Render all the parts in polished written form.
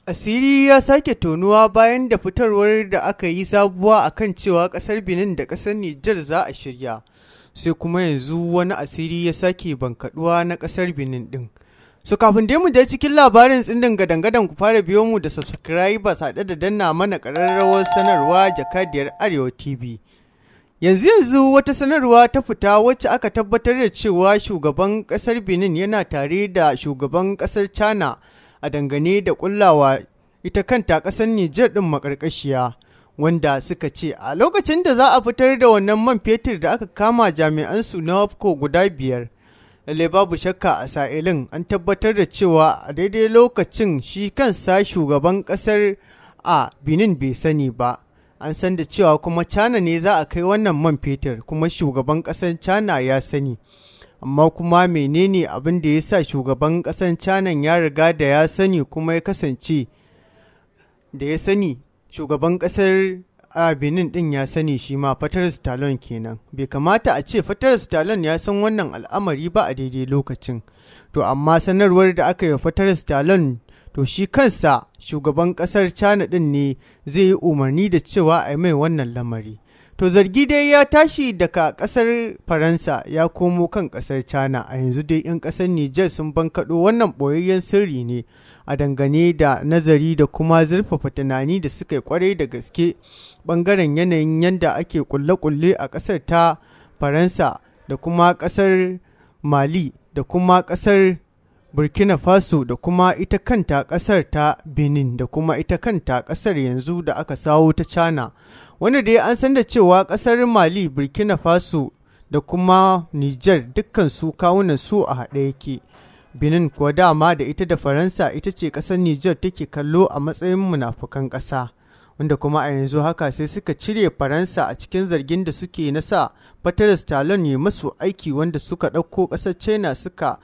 Asiri ya sake tonuwa bayan da fitarwar da aka yi sabuwa akan cewa kasar Benin da kasar Niger za a shirya. Sai kuma yanzu wani asiri ya sake bankaduwa na kasar Benin din. So kafin dai mu je cikin labarin tsindin gadan-gadan ku fara biyo mu da subscribers haɗe da danna mana ƙararrawar sanarwa jakadiyar Arewa TV. Yanzu wata sanarwa ta fita wacce aka tabbatar da cewa shugaban kasar Benin yana tare da shugaban kasar Chana a dangane da kullawa ita kanta kasar Niger din makarkashiya, wanda suka ce a lokacin da za a fitar da wannan man fetur da aka kama jami'an su na WAPCO guda 5. Lalle babu shakka a sa'ilin an tabbatar da cewa a daidai lokacin shi kansa shugaban kasar a Benin bai sani ba. An san da cewa kuma Chana ne za a kai wannan man fetur, kuma shugaban ƙasar Chana ya sani. Amma kuma menene abin da ya sa shugaban ƙasar Chana ya riga da ya sani kuma ya kasance da ya sani shugaban ƙasar Benin ɗin ya sani shi ma Patrice Talon kenan. Bai kamata a ce Patrice Talon ya san wannan al'amari ba a daidai lokacin. To amma sanarwar da aka yi wa Patrice Talon, to shi kansa shugaban kasar Chana din ne zai yi umarni da cewa a mai wannan lamari. To zargi dai ya tashi daga kasar Faransa ya komo kan kasar Chana. A yanzu dai 'yan kasar Niger sun bankaɗo wannan ɓoyayyen sirri ne a dangane da nazari da kuma zurfafa tunani da suka yi kwarai da gaske ɓangaren yanayin yadda ake kulle-kulle a kasar ta Faransa da kuma kasar Mali da kuma kasar Burkina Faso da kuma ita kanta ƙasar ta Benin da kuma ita kanta ƙasar yanzu da aka sawo ta Chana. Wanda dai an san da cewa ƙasar Mali, Burkina Faso da kuma Niger dukkan su kawunan su a haɗe yake. Benin kuwa dama da ita da Faransa ita ce ƙasar Niger take kallo a matsayin munafukan ƙasa. Wanda kuma a yanzu haka sai suka cire Faransa a cikin zargin da suke na sa Patrice Talon ya masu aiki, wanda suka ɗauko ƙasar China suka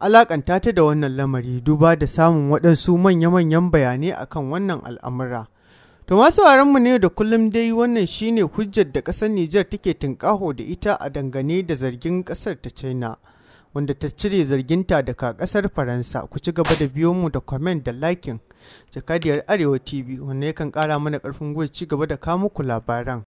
alakanta ta da wannan lamari, duba da samun waɗansu manya-manyan bayanai akan wannan al'amura. To masu mu ne da kullum dai wannan shine hujjar da ƙasar Niger take tunƙaho da ita a dangane da zargin ƙasar ta China, wanda ta cire zarginta daga ƙasar Faransa. Ku ci gaba da biyo mu da comment da liking jakadiyar Arewa TV, wanda yakan ƙara mana ƙarfin gwiwa ci gaba da kawo muku labaran.